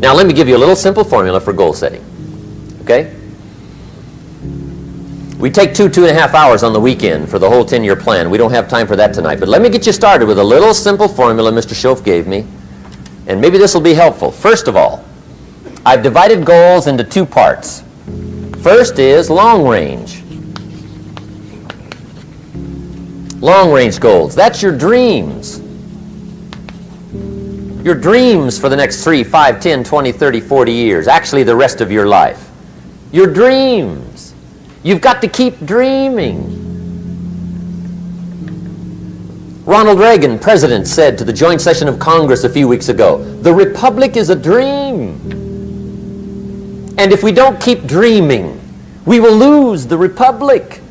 Now let me give you a little simple formula for goal setting. Okay? We take 2.5 hours on the weekend for the whole 10-year plan. We don't have time for that tonight. But let me get you started with a little simple formula Mr. Schoaf gave me. And maybe this will be helpful. First of all, I've divided goals into 2 parts. First is long range. Long range goals. That's your dreams. Your dreams for the next 3, 5, 10, 20, 30, 40 years. Actually, the rest of your life. Your dreams. You've got to keep dreaming. Ronald Reagan, president, said to the joint session of Congress a few weeks ago, "The Republic is a dream. And if we don't keep dreaming, we will lose the Republic."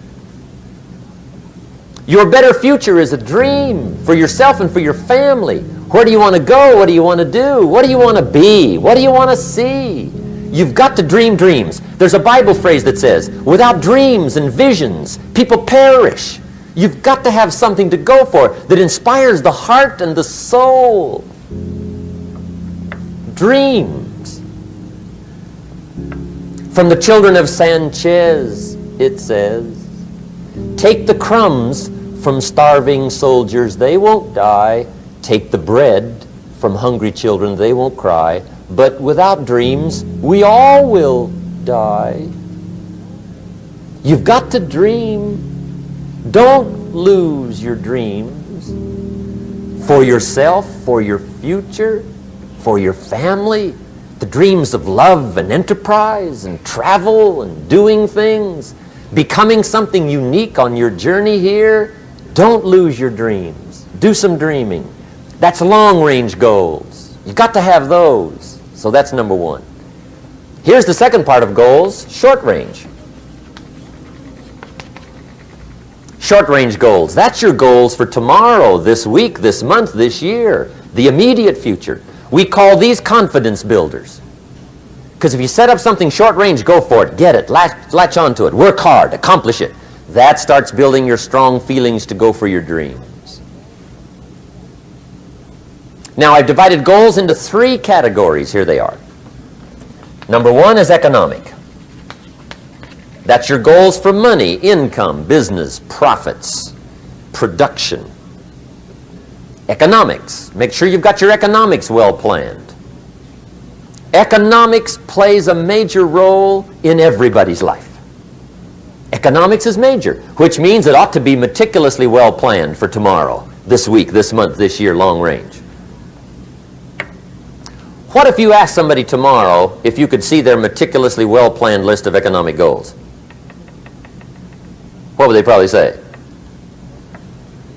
Your better future is a dream for yourself and for your family. Where do you want to go? What do you want to do? What do you want to be? What do you want to see? You've got to dream dreams. There's a Bible phrase that says, without dreams and visions, people perish. You've got to have something to go for that inspires the heart and the soul. Dreams. From the children of Sanchez, it says, take the crumbs from starving soldiers, they won't die. Take the bread from hungry children, they won't cry. But without dreams, we all will die. You've got to dream. Don't lose your dreams for yourself, for your future, for your family. The dreams of love and enterprise and travel and doing things, becoming something unique on your journey here. Don't lose your dreams. Do some dreaming. That's long-range goals. You've got to have those. So that's number 1. Here's the second part of goals, short-range. Short-range goals. That's your goals for tomorrow, this week, this month, this year, the immediate future. We call these confidence builders. Because if you set up something short-range, go for it, get it, latch onto it, work hard, accomplish it. That starts building your strong feelings to go for your dreams. Now, I've divided goals into 3 categories. Here they are. Number 1 is economic. That's your goals for money, income, business, profits, production. Economics. Make sure you've got your economics well planned. Economics plays a major role in everybody's life. Economics is major, which means it ought to be meticulously well planned for tomorrow, this week, this month, this year, long range. What if you asked somebody tomorrow if you could see their meticulously well planned list of economic goals? What would they probably say?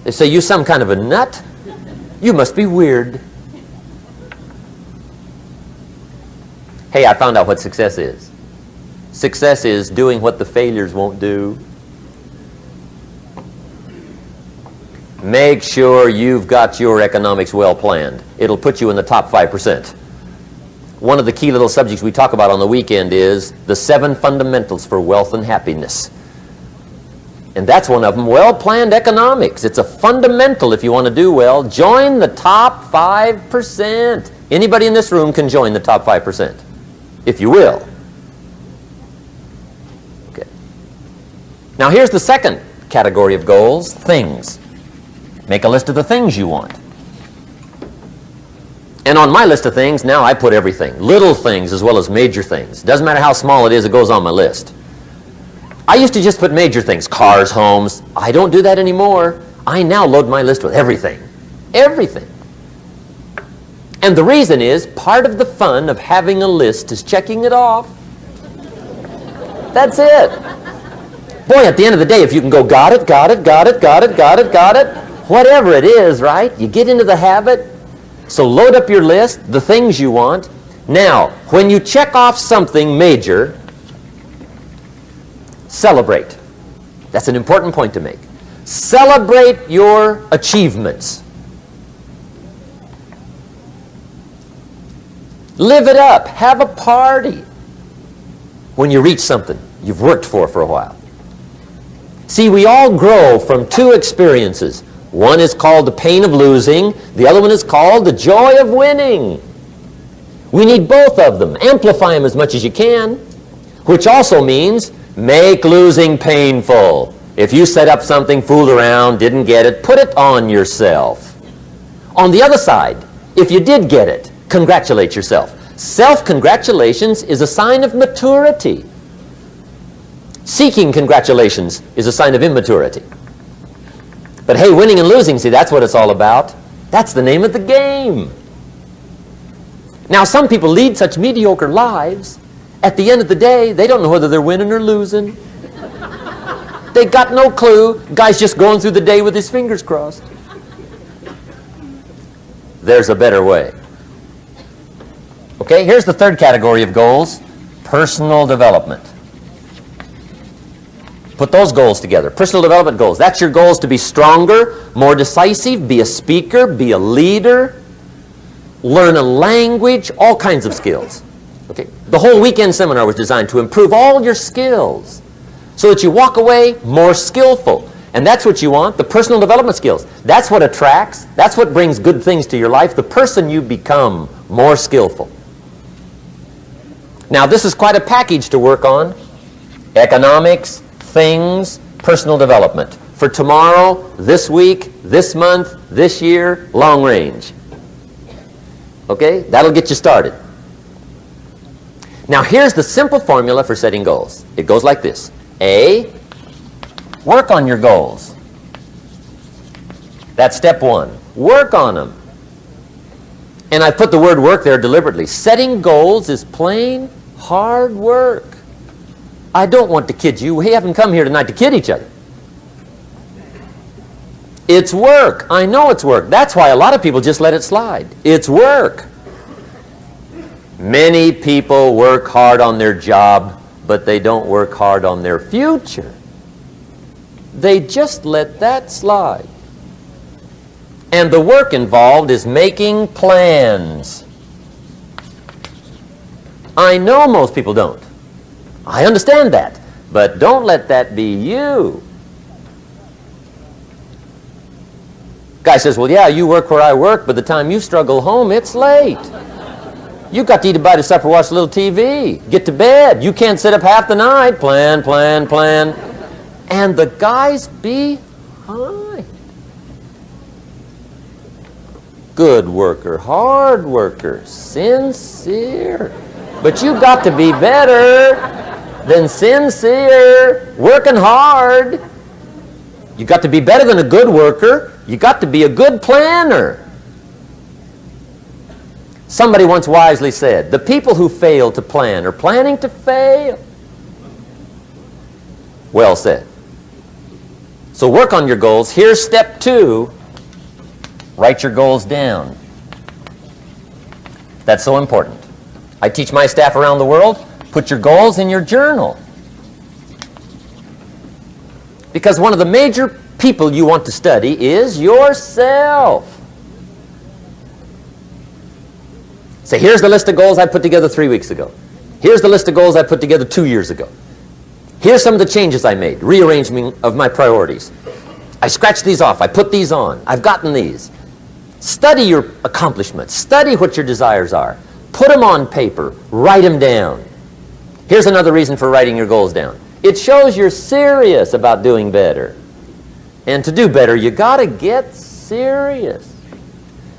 They say, you some kind of a nut? You must be weird. Hey, I found out what success is. Success is doing what the failures won't do. Make sure you've got your economics well planned. It'll put you in the top 5%. One of the key little subjects we talk about on the weekend is the 7 fundamentals for wealth and happiness. And that's one of them, well-planned economics. It's a fundamental if you want to do well. Join the top 5%. Anybody in this room can join the top 5%, if you will. Okay. Now here's the second category of goals, things. Make a list of the things you want. And on my list of things, now I put everything. Little things as well as major things. Doesn't matter how small it is, it goes on my list. I used to just put major things, cars, homes. I don't do that anymore. I now load my list with everything. Everything. And the reason is, part of the fun of having a list is checking it off. That's it. Boy, at the end of the day, if you can go, got it, got it, got it, got it, got it, got it, whatever it is, right? You get into the habit. So load up your list, the things you want. Now, when you check off something major, celebrate. That's an important point to make. Celebrate your achievements. Live it up. Have a party when you reach something you've worked for a while. See, we all grow from 2 experiences. One is called the pain of losing. The other one is called the joy of winning. We need both of them. Amplify them as much as you can, which also means make losing painful. If you set up something, fooled around, didn't get it, put it on yourself. On the other side, if you did get it, congratulate yourself. Self-congratulations is a sign of maturity. Seeking congratulations is a sign of immaturity. But hey, winning and losing, see, that's what it's all about. That's the name of the game. Now, some people lead such mediocre lives, at the end of the day, they don't know whether they're winning or losing. They got no clue. Guy's just going through the day with his fingers crossed. There's a better way. Okay, here's the third category of goals, personal development. Put those goals together. Personal development goals. That's your goals to be stronger, more decisive, be a speaker, be a leader, learn a language, all kinds of skills. Okay? The whole weekend seminar was designed to improve all your skills so that you walk away more skillful. And that's what you want, the personal development skills. That's what attracts, that's what brings good things to your life, the person you become more skillful. Now, this is quite a package to work on. Economics, things, personal development. For tomorrow, this week, this month, this year, long range. Okay? That'll get you started. Now, here's the simple formula for setting goals. It goes like this. A, work on your goals. That's step one. Work on them. And I put the word work there deliberately. Setting goals is plain hard work. I don't want to kid you. We haven't come here tonight to kid each other. It's work. I know it's work. That's why a lot of people just let it slide. It's work. Many people work hard on their job, but they don't work hard on their future. They just let that slide. And the work involved is making plans. I know most people don't. I understand that. But don't let that be you. Guy says, well, yeah, you work where I work, but the time you struggle home, it's late. You got to eat a bite of supper, watch a little TV, get to bed. You can't sit up half the night. Plan, plan, plan. And the guy's behind. Good worker, hard worker, sincere. But you got to be better than sincere, working hard. You got to be better than a good worker. You got to be a good planner. Somebody once wisely said, the people who fail to plan are planning to fail. Well said. So work on your goals. Here's step two. Write your goals down. That's so important. I teach my staff around the world, put your goals in your journal. Because one of the major people you want to study is yourself. Say, here's the list of goals I put together 3 weeks ago. Here's the list of goals I put together 2 years ago. Here's some of the changes I made, rearrangement of my priorities. I scratched these off, I put these on, I've gotten these. Study your accomplishments, study what your desires are. Put them on paper, write them down. Here's another reason for writing your goals down. It shows you're serious about doing better. And to do better, you got to get serious.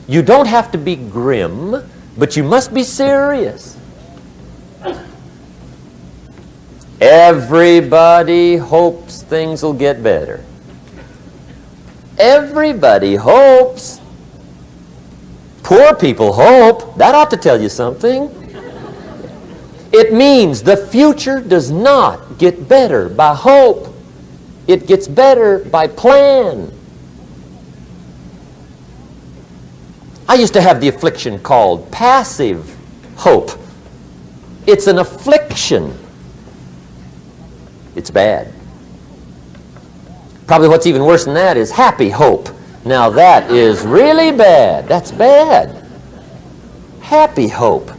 You don't have to be grim, but you must be serious. Everybody hopes things will get better. Everybody hopes. Poor people hope. That ought to tell you something. It means the future does not get better by hope. It gets better by plan. I used to have the affliction called passive hope. It's an affliction. It's bad. Probably what's even worse than that is happy hope. Now that is really bad. That's bad. Happy hope.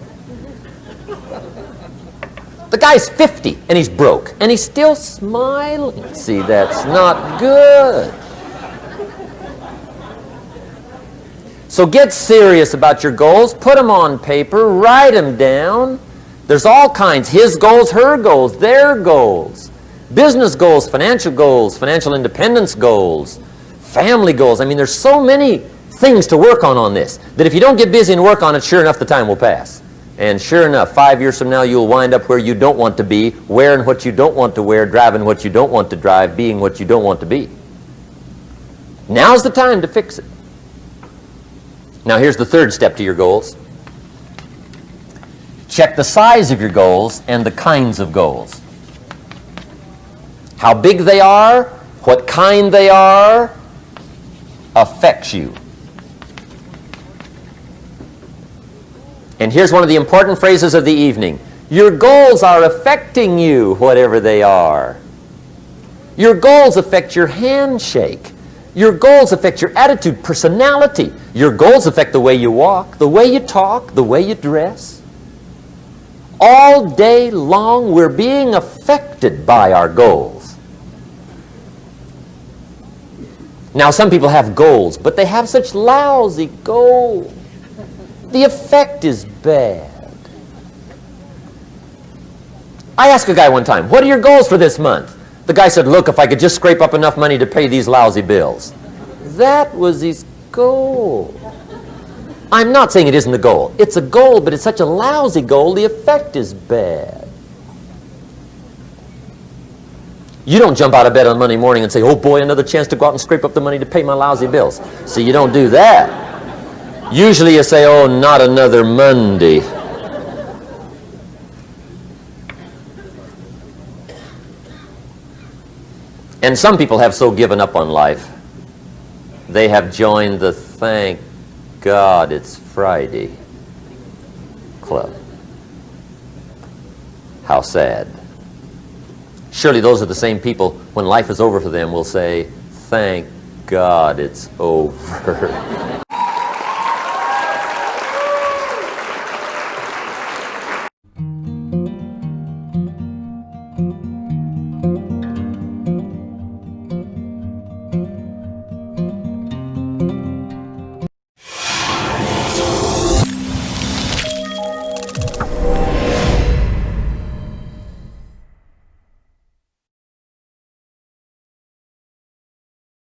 The guy's 50 and he's broke and he's still smiling. See, that's not good. So get serious about your goals. Put them on paper. Write them down. There's all kinds. His goals, her goals, their goals. Business goals, financial independence goals, family goals. I mean, there's so many things to work on this that if you don't get busy and work on it, sure enough, the time will pass. And sure enough, 5 years from now, you'll wind up where you don't want to be, wearing what you don't want to wear, driving what you don't want to drive, being what you don't want to be. Now's the time to fix it. Now, here's the third step to your goals. Check the size of your goals and the kinds of goals. How big they are, what kind they are, affects you. And here's one of the important phrases of the evening. Your goals are affecting you, whatever they are. Your goals affect your handshake. Your goals affect your attitude, personality. Your goals affect the way you walk, the way you talk, the way you dress. All day long, we're being affected by our goals. Now, some people have goals, but they have such lousy goals. The effect is bad. I asked a guy one time, what are your goals for this month? The guy said, look, if I could just scrape up enough money to pay these lousy bills. That was his goal. I'm not saying it isn't a goal. It's a goal, but it's such a lousy goal, the effect is bad. You don't jump out of bed on Monday morning and say, oh boy, another chance to go out and scrape up the money to pay my lousy bills. See, you don't do that. Usually you say, oh, not another Monday. And some people have so given up on life, they have joined the thank God it's Friday club. How sad. Surely those are the same people, when life is over for them, will say, thank God it's over.